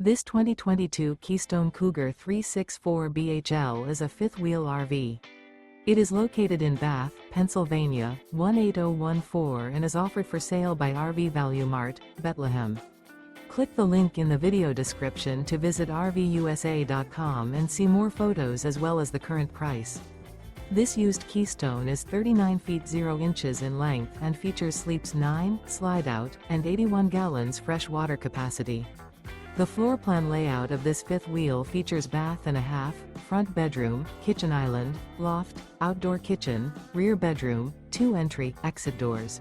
This 2022 Keystone Cougar 364 BHL is a fifth-wheel RV. It is located in Bath, Pennsylvania, 18014 and is offered for sale by RV Value Mart, Behtlehem. Click the link in the video description to visit RVUSA.com and see more photos as well as the current price. This used Keystone is 39 feet 0 inches in length and features sleeps 9, slide-out, and 81 gallons fresh water capacity. The floor plan layout of this fifth wheel features bath and a half, front bedroom, kitchen island, loft, outdoor kitchen, rear bedroom, 2 entry/exit doors.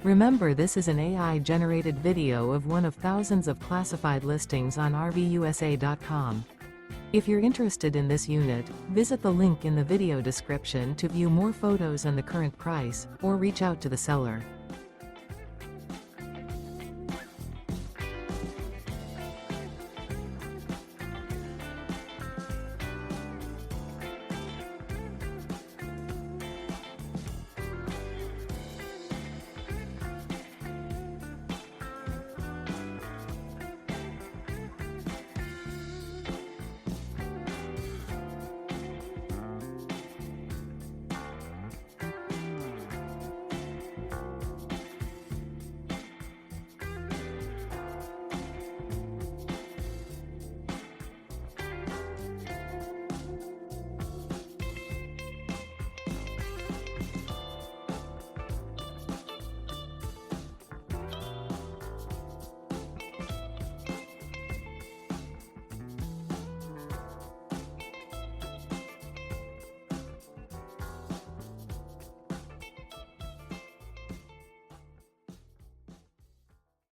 Remember, this is an AI-generated video of one of thousands of classified listings on RVUSA.com. If you're interested in this unit, visit the link in the video description to view more photos and the current price, or reach out to the seller.